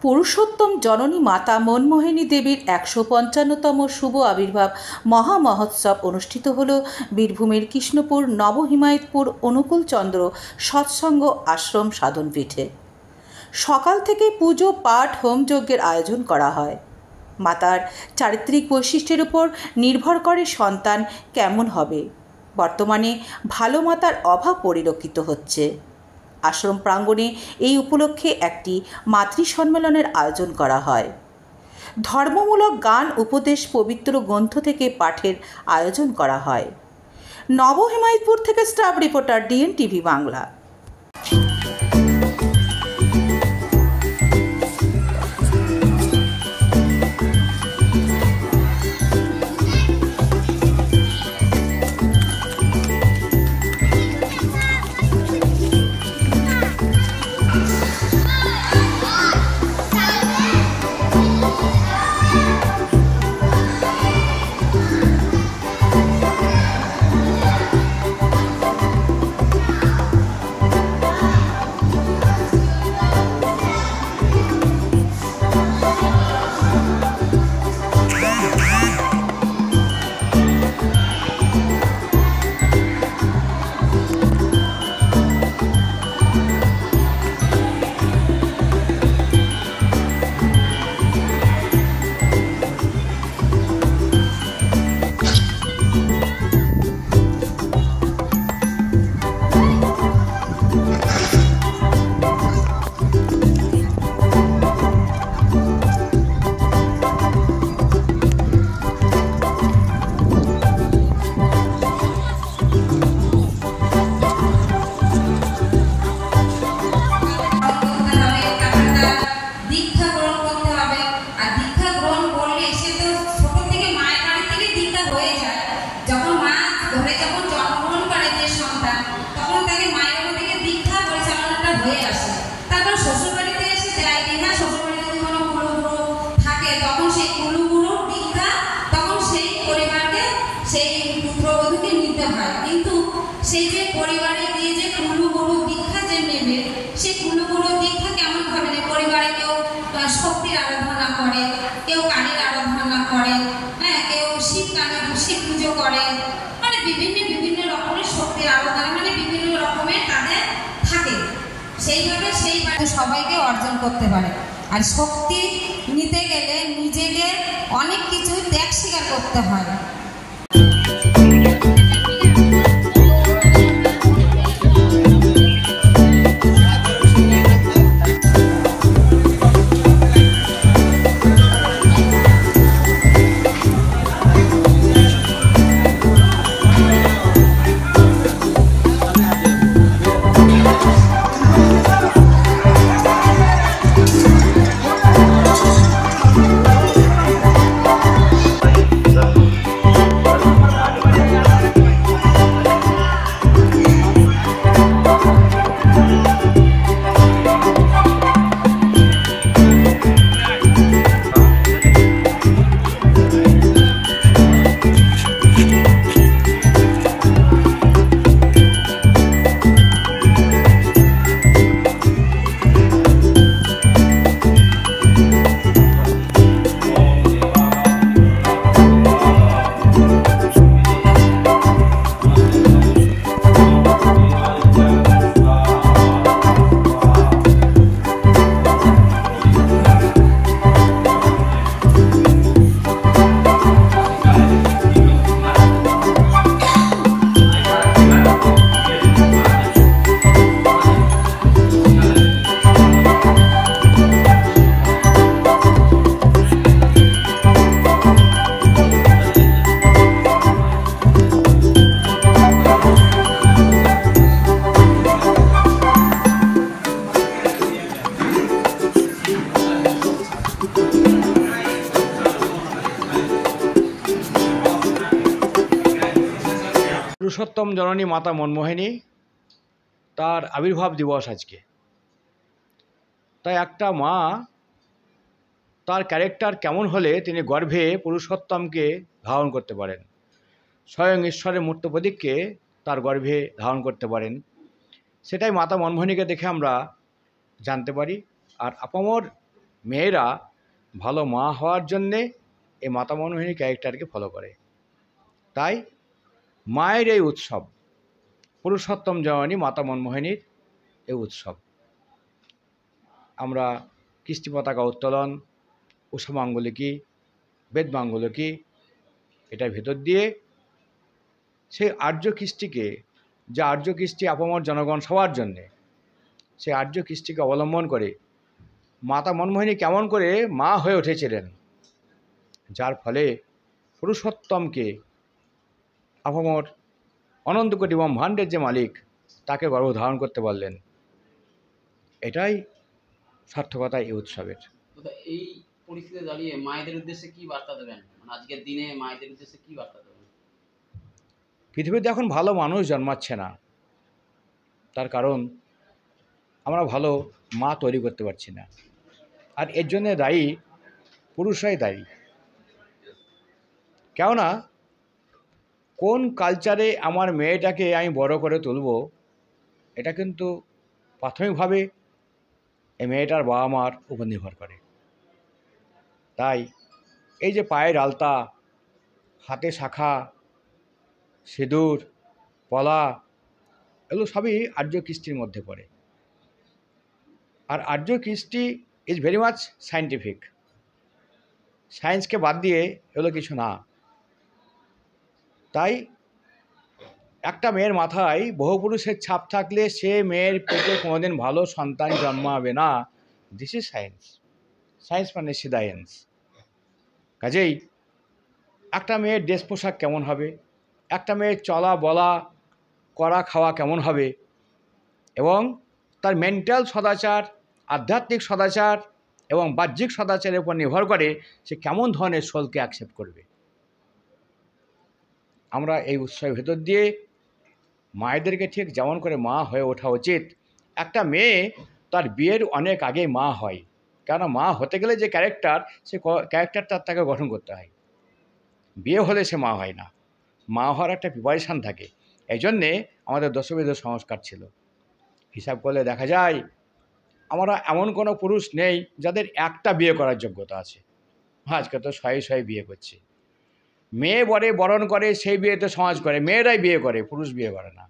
পুরুষোত্তম জননী মাতা মনমোহিনী দেবীর ১৫৫তম শুভ আবির্ভাব মহামহোৎসব অনুষ্ঠিত হল বীরভূমের কৃষ্ণপুর নবহিমায়তপুর অনুকূলচন্দ্র সৎসঙ্গ আশ্রম সাধনপীঠে। সকাল থেকে পুজো পাঠ হোমযজ্ঞের আয়োজন করা হয়। মাতার চারিত্রিক বৈশিষ্ট্যের উপর নির্ভর করে সন্তান কেমন হবে। বর্তমানে ভালো মাতার অভাব পরিলক্ষিত হচ্ছে। আশ্রম প্রাঙ্গণে এই উপলক্ষে একটি মাতৃ সম্মেলনের আয়োজন করা হয়। ধর্মমূলক গান, উপদেশ, পবিত্র গ্রন্থ থেকে পাঠের আয়োজন করা হয়। নবহিমায়তপুর থেকে স্টাফ রিপোর্টার ডিএনটিভি বাংলা। সেই যে পরিবারে গিয়ে যে কুলুগুরু দীক্ষা যে নেবে, সেই কুলুগুরু দীক্ষা কেমন ভাবে নেবে? পরিবারে কেউ শক্তির আরাধনা করে, কেউ কালীর আরাধনা করে, হ্যাঁ, কেউ শিব পুজো করে, মানে বিভিন্ন রকমের শক্তির আরাধনা, মানে বিভিন্ন রকমের তাদের থাকে। সেইভাবে সেই সবাইকে অর্জন করতে পারে। আর শক্তি নিতে গেলে নিজেকে অনেক কিছু ত্যাগ স্বীকার করতে হয়। পুরুষোত্তম জননী মাতা মনমোহিনী, তার আবির্ভাব দিবস আজকে। তাই একটা মা তার ক্যারেক্টার কেমন হলে তিনি গর্ভে পুরুষোত্তমকে ধারণ করতে পারেন, স্বয়ং ঈশ্বরের মূর্ত প্রতীককে তার গর্ভে ধারণ করতে পারেন, সেটাই মাতা মনমোহিনীকে দেখে আমরা জানতে পারি। আর আপামর মেয়েরা ভালো মা হওয়ার জন্যে এই মাতা মনমোহিনী ক্যারেক্টারকে ফলো করে। তাই মায়ের এই উৎসব, পুরুষোত্তম জননী মাতা মনমোহিনীর এই উৎসব, আমরা কৃষ্টি পতাকা উত্তোলন, উষা মাঙ্গলিকী, বেদ মাঙ্গলিকী, এটার ভেতর দিয়ে সেই আর্য কৃষ্টিকে, যে আর্য কৃষ্টি আপামর জনগণ সবার জন্যে, সেই আর্য কৃষ্টিকে অবলম্বন করে মাতা মনমোহিনী কেমন করে মা হয়ে উঠেছিলেন, যার ফলে পুরুষোত্তমকে আপামর অনন্ত কোটি ব্রহ্মাণ্ডের যে মালিক তাকে গর্ভধারণ করতে পারলেন। এটাই সার্থকতা এই উৎসবের। এই পরিস্থিতিতে দাঁড়িয়ে মায়েদের উদ্দেশ্যে কি বার্তা দেবেন? মানে আজকের দিনে মায়েদের উদ্দেশ্যে কি বার্তা দেবেন? পৃথিবীতে এখন ভালো মানুষ জন্মাচ্ছে না, তার কারণ আমরা ভালো মা তৈরি করতে পারছি না, আর এর জন্যে দায়ী পুরুষরাই দায়ী। কেননা কোন কালচারে আমার মেয়েটাকে আমি বড় করে তুলব, এটা কিন্তু প্রাথমিকভাবে এই মেয়েটার বাবা মার উপর নির্ভর করে। তাই এই যে পায়ের আলতা, হাতে শাখা, সিঁদুর, পলা, এগুলো সবই আর্য কৃষ্টির মধ্যে পড়ে। আর আর্য কৃষ্টি ইজ ভেরি মাচ সায়েন্টিফিক, সায়েন্সকে বাদ দিয়ে এগুলো কিছু না। তাই একটা মেয়ের মাথায় বহু পুরুষের ছাপ থাকলে সে মেয়ের পেটে কোনোদিন ভালো সন্তান জন্মাবে না। দিস ইজ সায়েন্স, সায়েন্স মানে সিদায়েন্স। কাজেই একটা মেয়ের ড্রেস পোশাক কেমন হবে, একটা মেয়ের চলা বলা করা খাওয়া কেমন হবে, এবং তার মেন্টাল সদাচার, আধ্যাত্মিক সদাচার এবং বাহ্যিক সদাচারের উপর নির্ভর করে সে কেমন ধরনের সোলকে অ্যাকসেপ্ট করবে। আমরা এই উৎসবের ভেতর দিয়ে মায়েদেরকে ঠিক যেমন করে মা হয়ে ওঠা উচিত। একটা মেয়ে তার বিয়ের অনেক আগেই মা হয়, কেন মা হতে গেলে যে ক্যারেক্টার, সে ক্যারেক্টারটা তাকে গঠন করতে হয়। বিয়ে হলে সে মা হয় না, মা হওয়ার একটা প্রিপারেশান থাকে। এই জন্যে আমাদের দশবিধ সংস্কার ছিল। হিসাব করলে দেখা যায় আমরা এমন কোনো পুরুষ নেই যাদের একটা বিয়ে করার যোগ্যতা আছে। আজকে তো শয়ে শয়ে বিয়ে করছে। মেয়ে বরে বরণ করে, সেই বিয়েতে সমাজ করে, মেয়েরাই বিয়ে করে, পুরুষ বিয়ে করে না।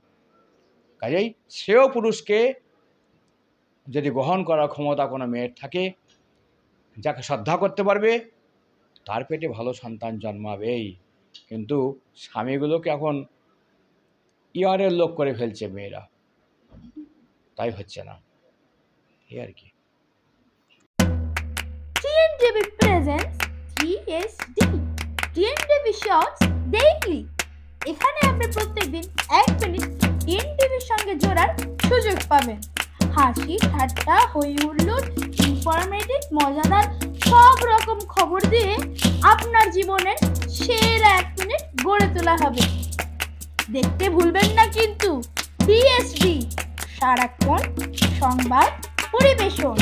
কাজেই সেও পুরুষকে যদি গ্রহণ করার ক্ষমতা কোনো মেয়ের থাকে, যাকে শ্রদ্ধা করতে পারবে, তার পেটে ভালো সন্তান জন্মাবেই। কিন্তু স্বামীগুলোকে এখন ইয়ারের লোক করে ফেলছে মেয়েরা, তাই হচ্ছে না, এই আর কি। TNTV presents TSD, TNTV Shorts Daily। এখানে আপনি প্রত্যেকদিন 1 মিনিট TNTVর সঙ্গে জোড়ার সুযোগ পাবেন। হাসি, ঠাট্টা, হই হুল্লোড়, ইনফরমেটিভ, মজাদার সব রকম খবর দিয়ে আপনার জীবনের সেরা 1 মিনিট গড়ে তোলা হবে। দেখতে ভুলবেন না কিন্তু TSD, সারাক্ষণ সংবাদ পরিবেশন।